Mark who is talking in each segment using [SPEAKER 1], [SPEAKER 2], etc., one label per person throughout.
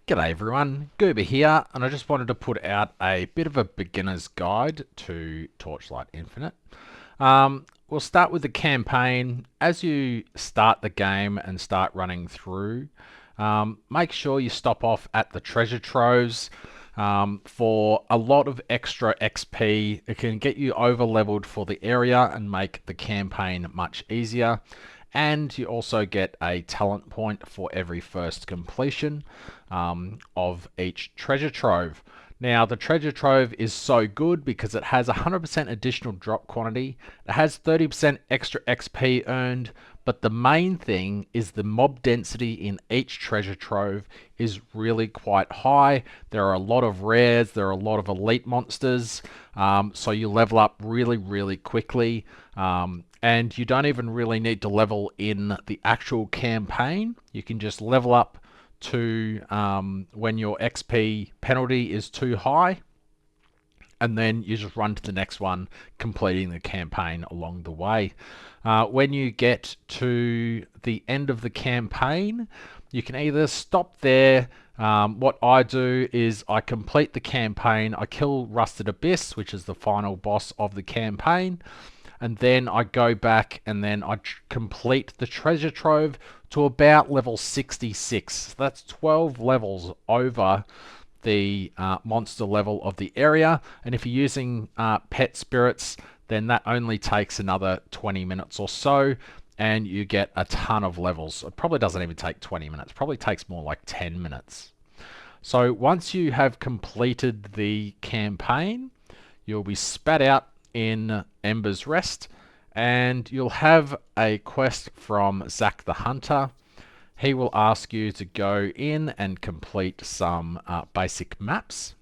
[SPEAKER 1] G'day everyone, Gooba here, and I just wanted to put out a bit of a beginner's guide to Torchlight Infinite. We'll start with the campaign. As you start the game and start running through, make sure you stop off at the treasure troves for a lot of extra XP. It can get you over leveled for the area and make the campaign much easier. And you also get a talent point for every first completion of each treasure trove. Now the treasure trove is so good because it has 100% additional drop quantity, it has 30% extra XP earned, but the main thing is the mob density in each treasure trove is really quite high. There are a lot of rares, there are a lot of elite monsters, so you level up really quickly. And you don't even really need to level in the actual campaign. You can just level up to when your XP penalty is too high, and then you just run to the next one, completing the campaign along the way. When you get to the end of the campaign, you can either stop there. What I do is I complete the campaign, I kill Rusted Abyss, which is the final boss of the campaign, and then I go back and then I complete the treasure trove to about level 66. So that's 12 levels over the monster level of the area, and if you're using pet spirits, then that only takes another 20 minutes or so, and you get a ton of levels. It probably doesn't even take 20 minutes, it probably takes more like 10 minutes. So once you have completed the campaign, you'll be spat out in Ember's Rest, and you'll have a quest from Zac the Hunter. He will ask you to go in and complete some basic maps.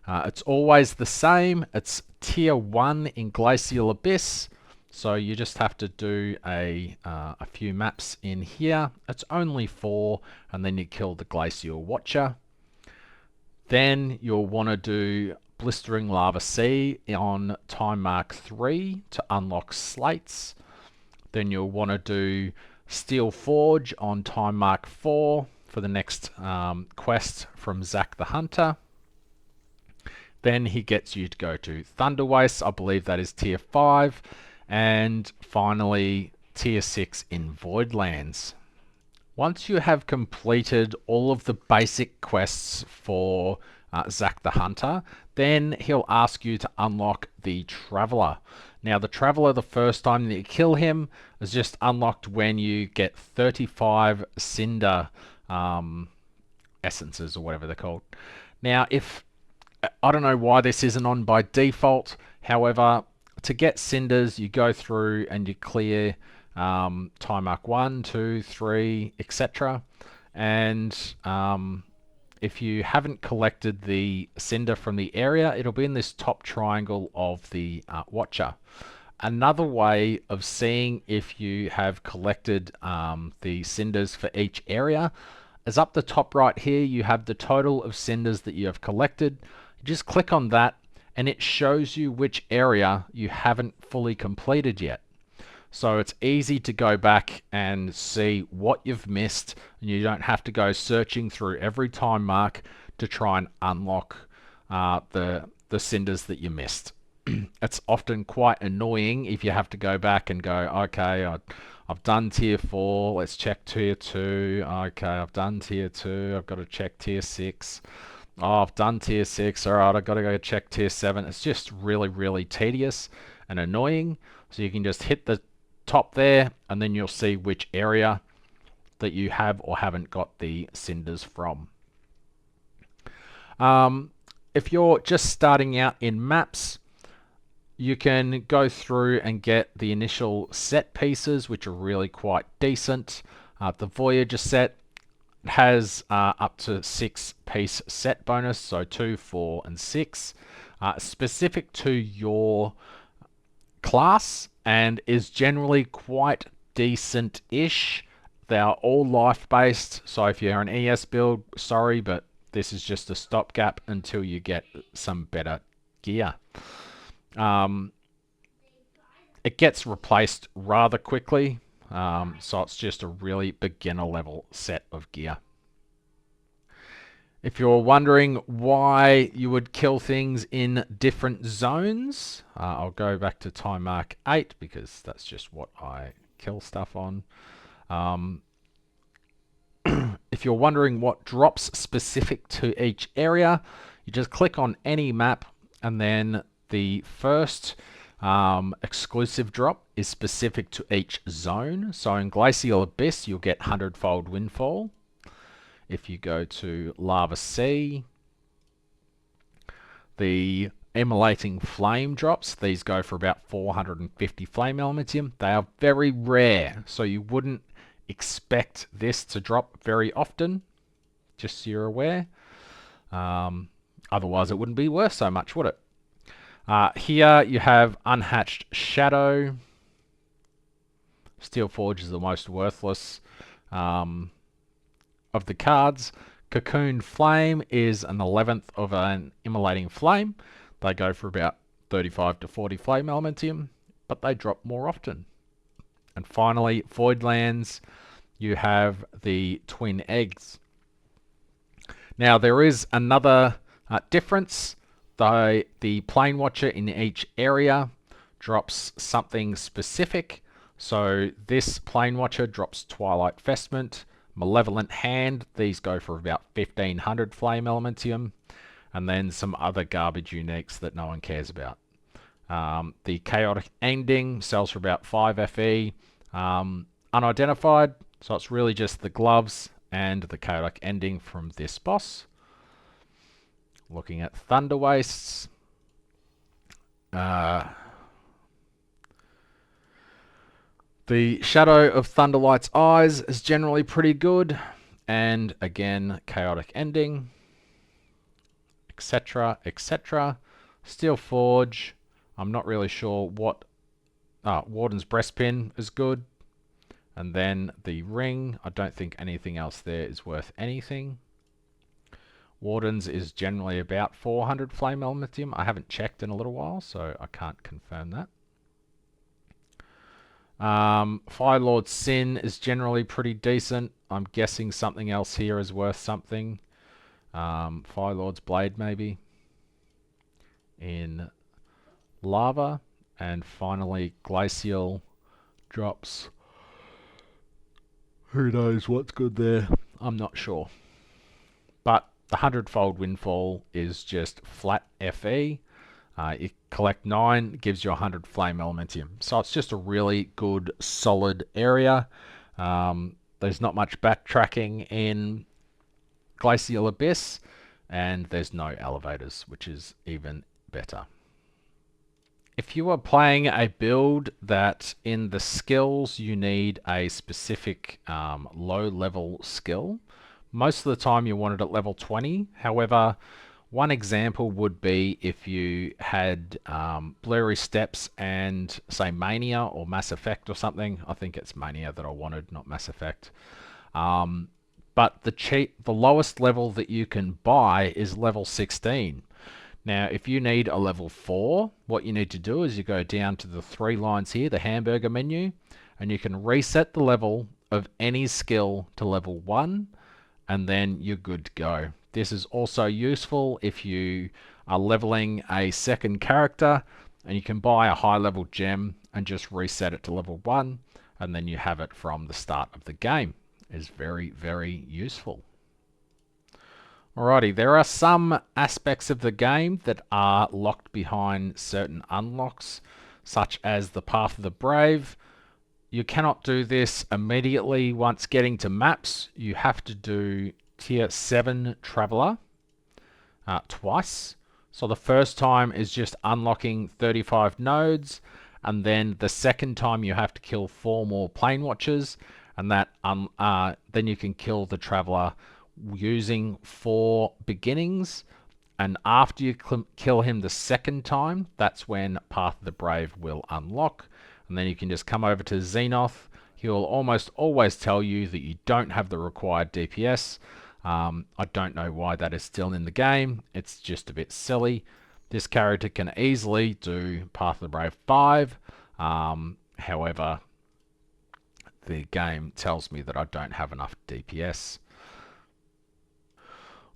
[SPEAKER 1] It's always the same. It's tier 1 in Glacial Abyss, so you just have to do a few maps in here. It's only 4, and then you kill the Glacial Watcher. Then you'll want to do Blistering Lava Sea on time mark 3 to unlock slates. Then you'll want to do Steel Forge on time mark 4 for the next quest from Zac the Hunter. Then he gets you to go to Thunder Waste, I believe that is tier 5. And finally tier 6 in Voidlands. Once you have completed all of the basic quests for Zac the Hunter, then he'll ask you to unlock the Traveler. Now the Traveler, the first time that you kill him, is just unlocked when you get 35 Cinder essences, or whatever they're called. Now I don't know why this isn't on by default, however, to get Cinders you go through and you clear time mark 1, 2, 3, etc. And if you haven't collected the Cinder from the area, it'll be in this top triangle of the Watcher. Another way of seeing if you have collected the Cinders for each area is up the top right here. You have the total of Cinders that you have collected. You just click on that and it shows you which area you haven't fully completed yet. So it's easy to go back and see what you've missed, and you don't have to go searching through every time mark to try and unlock the Cinders that you missed. It's often quite annoying if you have to go back and go, okay, I've done tier 4, let's check tier 2, okay, I've done tier 2, I've got to check tier 6. Oh, I've done tier 6, alright, I've got to go check tier 7. It's just really tedious and annoying. So you can just hit the top there, and then you'll see which area that you have or haven't got the Cinders from. If you're just starting out in maps, you can go through and get the initial set pieces, which are really quite decent. The Voyager set has up to 6-piece set bonus, so 2, 4, and 6, specific to your class, and is generally quite decent-ish. They are all life-based, so if you're an ES build, sorry, but this is just a stopgap until you get some better gear. It gets replaced rather quickly, so it's just a really beginner level set of gear. If you're wondering why you would kill things in different zones, I'll go back to time mark 8 because that's just what I kill stuff on. If you're wondering what drops specific to each area, you just click on any map, and then the first exclusive drop is specific to each zone. So in Glacial Abyss, you'll get 100-fold Windfall. If you go to Lava Sea, the Immolating Flame drops. These go for about 450 Flame Elementium. They are very rare, so you wouldn't expect this to drop very often, just so you're aware. Otherwise, it wouldn't be worth so much, would it? Here you have Unhatched Shadow. Steel Forge is the most worthless of the cards. Cocooned Flame is an 11th of an Immolating Flame. They go for about 35 to 40 Flame Elementium, but they drop more often. And finally, Voidlands, you have the Twin Eggs. Now there is another difference. The Plane Watcher in each area drops something specific. So this Plane Watcher drops Twilight Vestment, Malevolent Hand. These go for about 1500 Flame Elementium, and then some other garbage uniques that no one cares about. The Chaotic Ending sells for about 5 FE. Unidentified, so it's really just the gloves and the Chaotic Ending from this boss. Looking at Thunder Wastes. The Shadow of Thunderlight's Eyes is generally pretty good. And again, Chaotic Ending, etc., etc. Steel Forge, I'm not really sure what... Warden's Breastpin is good. And then the Ring, I don't think anything else there is worth anything. Warden's is generally about 400 Flame Elementium. I haven't checked in a little while, so I can't confirm that. Firelord's Sin is generally pretty decent. I'm guessing something else here is worth something. Firelord's Blade maybe in lava. And finally Glacial drops. Who knows what's good there? I'm not sure. But the 100-fold Windfall is just flat FE. You collect 9, gives you 100 Flame Elementium. So it's just a really good, solid area. There's not much backtracking in Glacial Abyss, and there's no elevators, which is even better. If you are playing a build that in the skills you need a specific low-level skill, most of the time you want it at level 20. However, one example would be if you had Blurry Steps and, say, Mania or Mass Effect or something. I think it's Mania that I wanted, not Mass Effect. But the lowest level that you can buy is level 16. Now, if you need a level 4, what you need to do is you go down to the 3 lines here, the hamburger menu, and you can reset the level of any skill to level 1, and then you're good to go. This is also useful if you are leveling a second character, and you can buy a high level gem and just reset it to level 1, and then you have it from the start of the game. It's very, very useful. Alrighty, there are some aspects of the game that are locked behind certain unlocks, such as the Path of the Brave. You cannot do this immediately once getting to maps. You have to do Tier 7 Traveler twice. So the first time is just unlocking 35 nodes, and then the second time you have to kill 4 more Plane Watchers, and that then you can kill the Traveler using 4 beginnings, and after you kill him the second time, that's when Path of the Brave will unlock, and then you can just come over to Xenoth. He will almost always tell you that you don't have the required DPS. I don't know why that is still in the game. It's just a bit silly. This character can easily do Path of the Brave 5. However, the game tells me that I don't have enough DPS.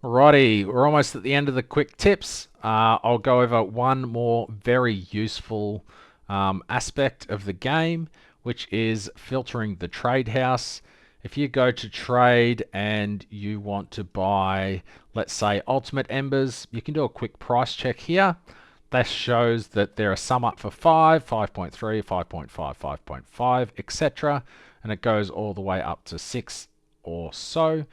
[SPEAKER 1] Alrighty, we're almost at the end of the quick tips. I'll go over one more very useful aspect of the game, which is filtering the trade house. If you go to trade and you want to buy, let's say, ultimate embers, you can do a quick price check here. That shows that there are some up for 5, 5.3, 5.5, 5.5, etc. And it goes all the way up to 6 or so.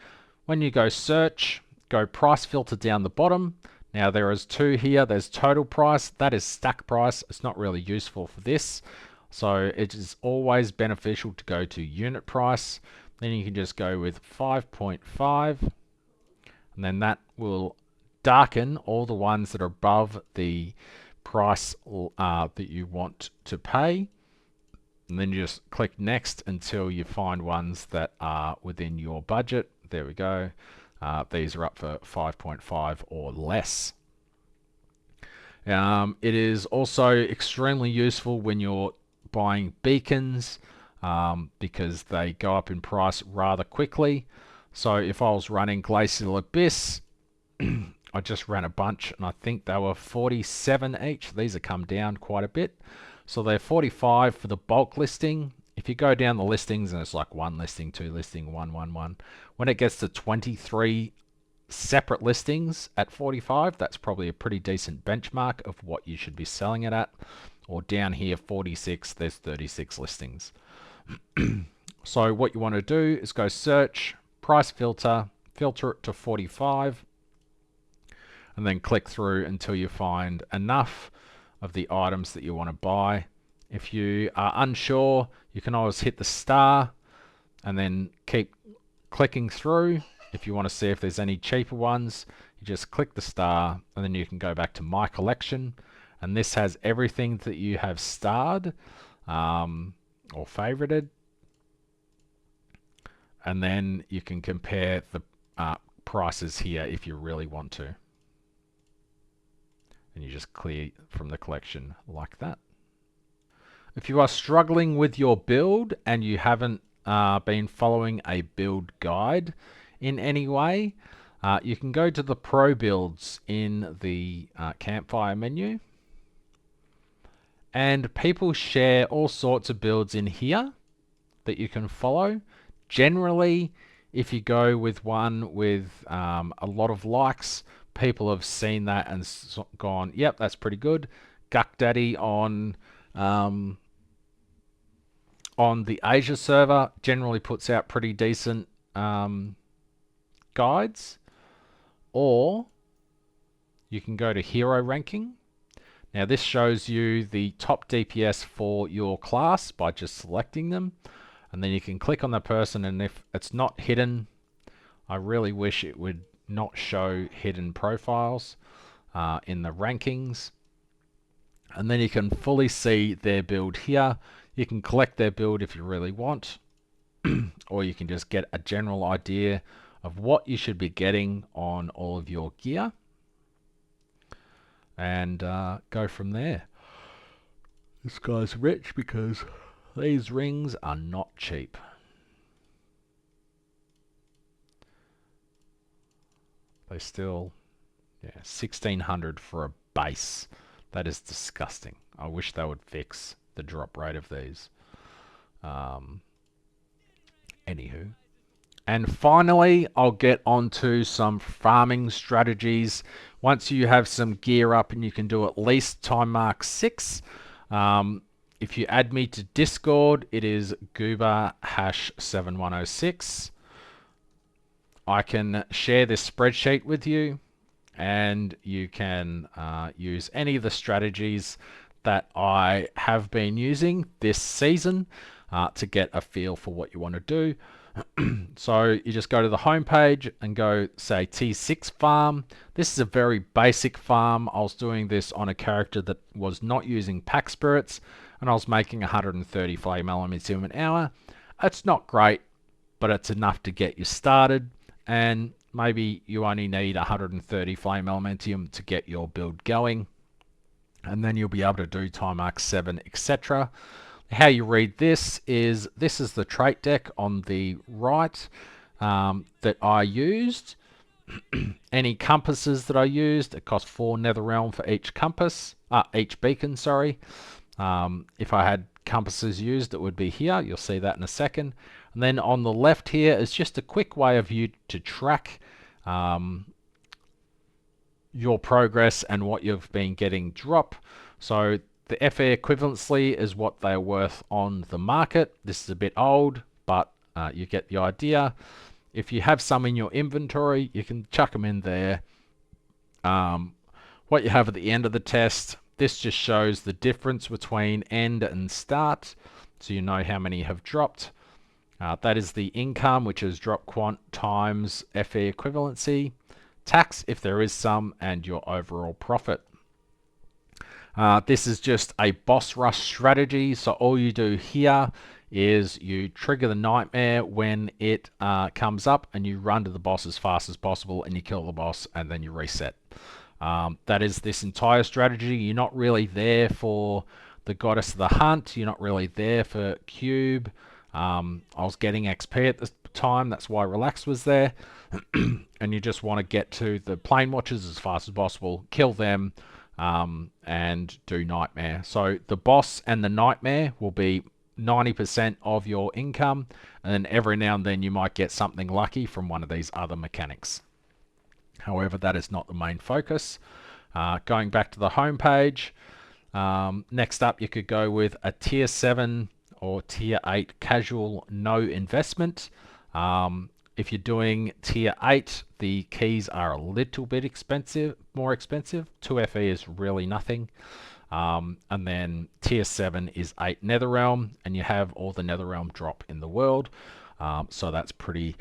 [SPEAKER 1] When you go search, go price filter down the bottom. Now there is two here. There's total price. That is stack price. It's not really useful for this. So it is always beneficial to go to unit price. Then you can just go with 5.5. And then that will darken all the ones that are above the price that you want to pay. And then you just click next until you find ones that are within your budget. There we go. These are up for 5.5 or less. It is also extremely useful when you're buying beacons because they go up in price rather quickly. So if I was running Glacial Abyss, I just ran a bunch and I think they were 47 each. These have come down quite a bit. So they're 45 for the bulk listing. If you go down the listings and it's like one listing, two listing, one. When it gets to 23 separate listings at 45, that's probably a pretty decent benchmark of what you should be selling it at. Or down here, 46, there's 36 listings. So what you want to do is go search, price filter, filter it to 45, and then click through until you find enough of the items that you want to buy. If you are unsure, you can always hit the star and then keep clicking through. If you want to see if there's any cheaper ones, you just click the star and then you can go back to my collection. And this has everything that you have starred or favorited. And then you can compare the prices here if you really want to. And you just clear from the collection like that. If you are struggling with your build and you haven't been following a build guide in any way, you can go to the Pro Builds in the Campfire menu. And people share all sorts of builds in here that you can follow. Generally, if you go with one with a lot of likes, people have seen that and gone, yep, that's pretty good. Guck Daddy on the Asia server generally puts out pretty decent guides. Or you can go to hero ranking. Now this shows you the top DPS for your class by just selecting them. And then you can click on the person, and if it's not hidden, I really wish it would not show hidden profiles in the rankings. And then you can fully see their build here. You can collect their build if you really want, or you can just get a general idea of what you should be getting on all of your gear and go from there. This guy's rich because these rings are not cheap. They still, yeah, 1600 for a base. That is disgusting. I wish they would fix the drop rate of these. Anywho. And finally, I'll get onto some farming strategies. Once you have some gear up and you can do at least time mark 6, if you add me to Discord, it is Gooba #7106. I can share this spreadsheet with you, and you can use any of the strategies that I have been using this season to get a feel for what you want to do. So you just go to the home page and go, say, T6 farm. This is a very basic farm. I was doing this on a character that was not using pack spirits, and I was making 130 flame elementium an hour. It's not great, but it's enough to get you started, and maybe you only need 130 flame elementium to get your build going, and then you'll be able to do time arc 7, etc. How you read this is the trait deck on the right that I used. Any compasses that I used, it cost 4 netherrealm for each compass, each beacon, sorry. If I had compasses used, it would be here. You'll see that in a second. And then on the left here is just a quick way of you to track your progress and what you've been getting drop. So the FE equivalency is what they're worth on the market. This is a bit old, but you get the idea. If you have some in your inventory, you can chuck them in there. What you have at the end of the test, this just shows the difference between end and start, so you know how many have dropped. That is the income, which is drop quant times FE equivalency, tax if there is some, and your overall profit. This is just a boss rush strategy, so all you do here is you trigger the nightmare when it comes up, and you run to the boss as fast as possible, and you kill the boss, and then you reset. That is this entire strategy. You're not really there for the Goddess of the Hunt. You're not really there for Cube. I was getting XP at the time. That's why Relax was there. And you just want to get to the Plane Watchers as fast as possible, kill them, and do Nightmare. So the boss and the Nightmare will be 90% of your income, and then every now and then you might get something lucky from one of these other mechanics. However, that is not the main focus. Going back to the home page, next up you could go with a tier 7 or tier 8 casual no investment. If you're doing tier 8, the keys are a little bit more expensive. 2 FE is really nothing. And then tier 7 is 8 netherrealm, and you have all the netherrealm drop in the world. So that's pretty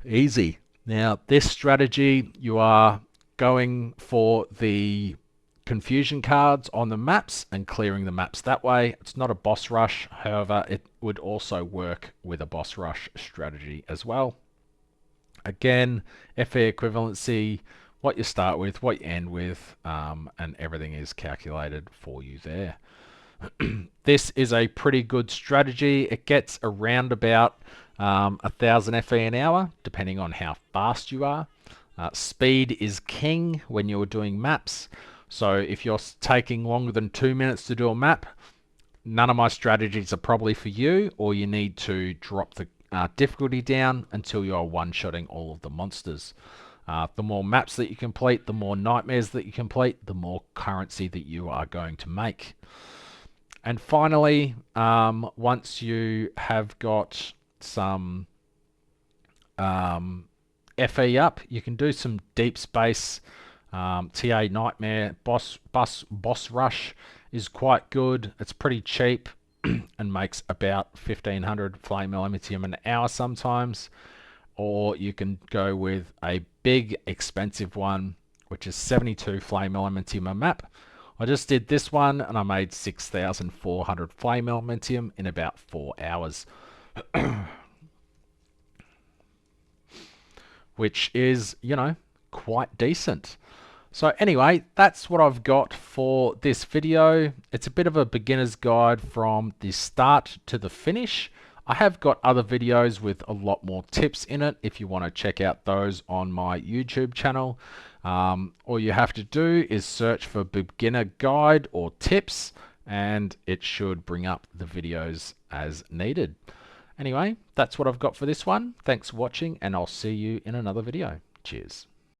[SPEAKER 1] easy. Now, this strategy, you are going for the confusion cards on the maps and clearing the maps that way. It's not a boss rush. However, it would also work with a boss rush strategy as well. Again, FE equivalency, what you start with, what you end with, and everything is calculated for you there. This is a pretty good strategy. It gets around about 1,000 FE an hour, depending on how fast you are. Speed is king when you're doing maps. So if you're taking longer than 2 minutes to do a map, none of my strategies are probably for you, or you need to drop the difficulty down until you are one-shotting all of the monsters. The more maps that you complete, the more nightmares that you complete, the more currency that you are going to make. And finally, once you have got some FE up, you can do some deep space. TA Nightmare boss rush is quite good. It's pretty cheap and makes about 1,500 flame elementium an hour sometimes. Or you can go with a big expensive one, which is 72 flame elementium a map. I just did this one and I made 6,400 flame elementium in about 4 hours. Which is, you know, quite decent. So anyway, that's what I've got for this video. It's a bit of a beginner's guide from the start to the finish. I have got other videos with a lot more tips in it if you want to check out those on my YouTube channel. All you have to do is search for beginner guide or tips, and it should bring up the videos as needed. Anyway, that's what I've got for this one. Thanks for watching, and I'll see you in another video. Cheers.